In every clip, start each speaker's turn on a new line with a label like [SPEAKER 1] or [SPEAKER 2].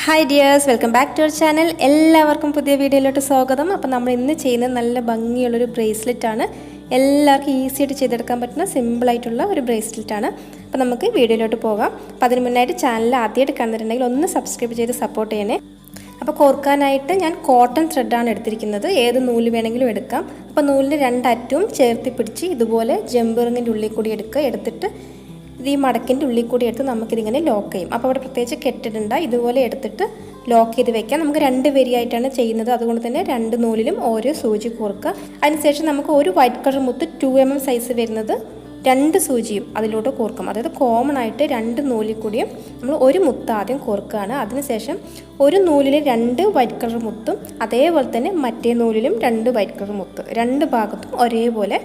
[SPEAKER 1] Hi dears, welcome back to our channel. എല്ലാവർക്കും പുതിയ വീഡിയോയിലോട്ട് സ്വാഗതം. അപ്പോൾ നമ്മൾ ഇന്ന് ചെയ്യുന്നത് നല്ല ഭംഗിയുള്ള ഒരു ബ്രേസ്ലെറ്റ് ആണ്. എല്ലാവർക്കും ഈസി ആയിട്ട് ചെയ്തെടുക്കാൻ പറ്റുന്ന സിമ്പിൾ ആയിട്ടുള്ള ഒരു ബ്രേസ്ലെറ്റ് ആണ്. അപ്പോൾ നമുക്ക് വീഡിയോയിലോട്ട് പോകാം. അപ്പോൾ അതിനു മുന്നായിട്ട് ചാനൽ ആദ്യമായിട്ട് കണ്ടിട്ടുണ്ടെങ്കിൽ ഒന്ന് സബ്സ്ക്രൈബ് ചെയ്ത് സപ്പോർട്ട് ചെയ്യണേ. അപ്പോൾ കോർക്കാനായിട്ട് ഞാൻ കോട്ടൺ ത്രെഡാണ് എടുത്തിരിക്കുന്നത്. ഏത് നൂല് വേണമെങ്കിലും എടുക്കാം. അപ്പോൾ നൂലിൻ്റെ രണ്ടറ്റവും ചേർത്ത് പിടിച്ച് ഇതുപോലെ ജംബറിങ്ങിൻ്റെ ഉള്ളിൽ കൂടി എടുത്തിട്ട് ഈ മടക്കിൻ്റെ ഉള്ളിൽ കൂടി എടുത്ത് നമുക്കിതിങ്ങനെ ലോക്ക് ചെയ്യും. അപ്പോൾ അവിടെ പ്രത്യേകിച്ച് കെട്ടിടണ്ട, ഇതുപോലെ എടുത്തിട്ട് ലോക്ക് ചെയ്ത് വെക്കാം. നമുക്ക് രണ്ട് വരിയായിട്ടാണ് ചെയ്യുന്നത്, അതുകൊണ്ട് തന്നെ രണ്ട് നൂലിലും ഓരോ സൂചി കോർക്കുക. അതിനുശേഷം നമുക്ക് ഒരു വൈറ്റ് കളർ മുത്ത് 2mm സൈസ് വരുന്നത് രണ്ട് സൂചിയും അതിലോട്ട് കോർക്കും. അതായത് കോമൺ ആയിട്ട് രണ്ട് നൂലിൽ കൂടിയും നമ്മൾ ഒരു മുത്ത് ആദ്യം കോർക്കുകയാണ്. അതിനുശേഷം ഒരു നൂലിൽ രണ്ട് വൈറ്റ് കളർ മുത്തും അതേപോലെ തന്നെ മറ്റേ നൂലിലും രണ്ട് വൈറ്റ് കളർ മുത്ത്, രണ്ട് ഭാഗത്തും ഒരേപോലെ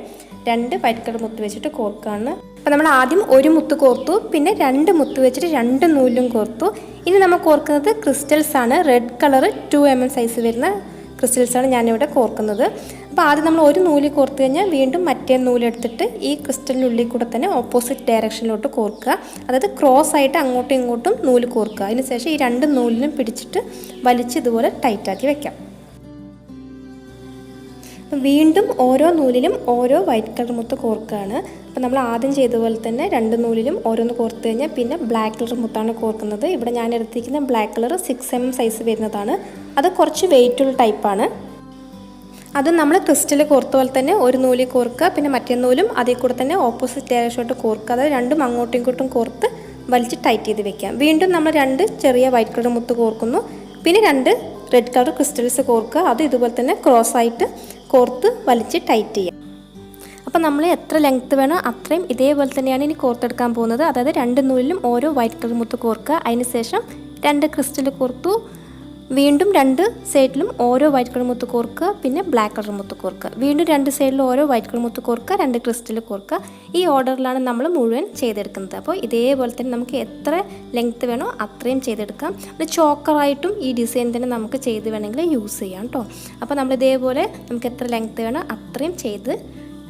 [SPEAKER 1] രണ്ട് വൈറ്റ് കളർ മുത്ത് വെച്ചിട്ട് കോർക്കുകയാണ്. അപ്പോൾ നമ്മൾ ആദ്യം ഒരു മുത്ത് കോർത്തു, പിന്നെ രണ്ട് മുത്ത് വെച്ചിട്ട് രണ്ട് നൂലിലും കോർത്തു. ഇനി നമ്മൾ കോർക്കുന്നത് ക്രിസ്റ്റൽസ് ആണ്. റെഡ് കളർ 2mm സൈസ് വരുന്ന ക്രിസ്റ്റൽസാണ് ഞാനിവിടെ കോർക്കുന്നത്. അപ്പോൾ ആദ്യം നമ്മൾ ഒരു നൂല് കോർത്ത് കഴിഞ്ഞാൽ വീണ്ടും മറ്റേ നൂലെടുത്തിട്ട് ഈ ക്രിസ്റ്റലിനുള്ളിൽ കൂടെ തന്നെ ഓപ്പോസിറ്റ് ഡയറക്ഷനിലോട്ട് കോർക്കുക. അതായത് ക്രോസ് ആയിട്ട് അങ്ങോട്ടും ഇങ്ങോട്ടും നൂല് കോർക്കുക. അതിനുശേഷം ഈ രണ്ട് നൂലിനും പിടിച്ചിട്ട് വലിച്ച് ഇതുപോലെ ടൈറ്റാക്കി വെക്കാം. വീണ്ടും ഓരോ നൂലിലും ഓരോ വൈറ്റ് കളർ മുത്ത് കോർക്കുകയാണ്. അപ്പോൾ നമ്മൾ ആദ്യം ചെയ്ത പോലെ തന്നെ രണ്ട് നൂലിലും ഓരോന്ന് കോർത്ത് കഴിഞ്ഞാൽ പിന്നെ ബ്ലാക്ക് കളർ മുത്താണ് കോർക്കുന്നത്. ഇവിടെ ഞാൻ എടുത്തിരിക്കുന്ന ബ്ലാക്ക് കളർ 6mm സൈസ് വരുന്നതാണ്. അത് കുറച്ച് വെയിറ്റുള്ള ടൈപ്പാണ്. അത് നമ്മൾ ക്രിസ്റ്റൽ കോർത്ത പോലെ തന്നെ ഒരു നൂലിൽ കോർക്കുക, പിന്നെ മറ്റേ നൂലും അതിൽ കൂടെ തന്നെ ഓപ്പോസിറ്റ് ഡയറക്ഷനിലോട്ട് കോർക്കുക. അതായത് രണ്ടും അങ്ങോട്ടും ഇങ്ങോട്ടും കോർത്ത് വലിച്ച് ടൈറ്റ് ചെയ്ത് വെക്കാം. വീണ്ടും നമ്മൾ രണ്ട് ചെറിയ വൈറ്റ് കളർ മുത്ത് കോർക്കുന്നു, പിന്നെ രണ്ട് റെഡ് കളർ ക്രിസ്റ്റൽസ് കോർക്കുക. അത് ഇതുപോലെ തന്നെ ക്രോസ് ആയിട്ട് കോർത്ത് വലിച്ച് ടൈറ്റ് ചെയ്യാം. അപ്പോൾ നമ്മൾ എത്ര ലെങ്ത്ത് വേണോ അത്രയും ഇതേപോലെ തന്നെയാണ് ഇനി കോർത്തെടുക്കാൻ പോകുന്നത്. അതായത് രണ്ട് നൂലിലും ഓരോ വൈറ്റ് കളർ മുത്ത് കോർക്കുക. അതിനുശേഷം രണ്ട് ക്രിസ്റ്റൽ കോർത്തു, വീണ്ടും രണ്ട് സൈഡിലും ഓരോ വൈറ്റ് കളർ മുത്ത് കോർക്കുക, പിന്നെ ബ്ലാക്ക് കളർ മുത്ത് കോർക്കുക. വീണ്ടും രണ്ട് സൈഡിലും ഓരോ വൈറ്റ് കളർ മുത്ത് കോർക്കുക, രണ്ട് ക്രിസ്റ്റൽ കോർക്കുക. ഈ ഓർഡറിലാണ് നമ്മൾ മുഴുവൻ ചെയ്തെടുക്കുന്നത്. അപ്പോൾ ഇതേപോലെ തന്നെ നമുക്ക് എത്ര ലെങ്ത്ത് വേണോ അത്രയും ചെയ്തെടുക്കാം. അത് ചോക്കറായിട്ടും ഈ ഡിസൈൻ തന്നെ നമുക്ക് ചെയ്ത് വേണമെങ്കിൽ യൂസ് ചെയ്യാം കേട്ടോ. അപ്പോൾ നമ്മൾ ഇതേപോലെ നമുക്ക് എത്ര ലെങ്ത്ത് വേണോ അത്രയും ചെയ്ത്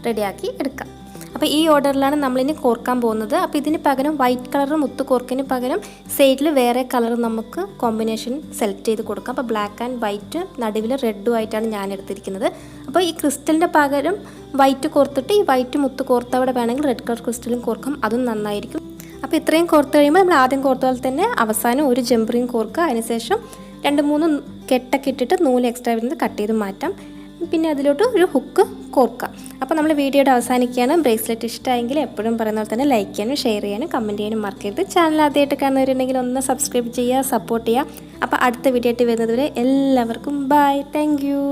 [SPEAKER 1] റെഡിയാക്കി എടുക്കാം. അപ്പോൾ ഈ ഓർഡറിലാണ് നമ്മളിനി കോർക്കാൻ പോകുന്നത്. അപ്പോൾ ഇതിന് പകരം വൈറ്റ് കളർ മുത്ത് കോർക്കിന് പകരം സൈഡിൽ വേറെ കളർ നമുക്ക് കോമ്പിനേഷൻ സെലക്ട് ചെയ്ത് കൊടുക്കാം. അപ്പോൾ ബ്ലാക്ക് ആൻഡ് വൈറ്റ് നടുവിൽ റെഡും ആയിട്ടാണ് ഞാൻ എടുത്തിരിക്കുന്നത്. അപ്പോൾ ഈ ക്രിസ്റ്റലിൻ്റെ പകരം വൈറ്റ് കോർത്തിട്ട് ഈ വൈറ്റ് മുത്ത് കോർത്തവിടെ വേണമെങ്കിൽ റെഡ് കളർ ക്രിസ്റ്റലും കോർക്കാം, അതും നന്നായിരിക്കും. അപ്പോൾ ഇത്രയും കോർത്ത് കഴിയുമ്പോൾ നമ്മൾ ആദ്യം കോർത്ത പോലെ തന്നെ അവസാനം ഒരു ജംബറിങ് കോർക്കുക. അതിനുശേഷം 2-3 കെട്ടൊക്കെ ഇട്ടിട്ട് നൂല് എക്സ്ട്രാ വരുന്നത് കട്ട് ചെയ്ത് മാറ്റാം. പിന്നെ അതിലോട്ട് ഒരു ഹുക്ക് കോർക്കുക. അപ്പോൾ നമ്മൾ വീഡിയോയുടെ അവസാനിക്കുകയാണ്. ബ്രേസ്ലെറ്റ് ഇഷ്ടമായെങ്കിൽ എപ്പോഴും പറയുന്ന പോലെ തന്നെ ലൈക്ക് ചെയ്യാനും ഷെയർ ചെയ്യാനും കമൻറ്റ് ചെയ്യാനും മറക്കരുത്. ചാനൽ ആദ്യമായിട്ട് കാണുന്നവരുണ്ടെങ്കിൽ ഒന്ന് സബ്സ്ക്രൈബ് ചെയ്യുക, സപ്പോർട്ട് ചെയ്യുക. അപ്പോൾ അടുത്ത വീഡിയോ ആയിട്ട് വരുന്നത് വരെ എല്ലാവർക്കും ബൈ. Thank you.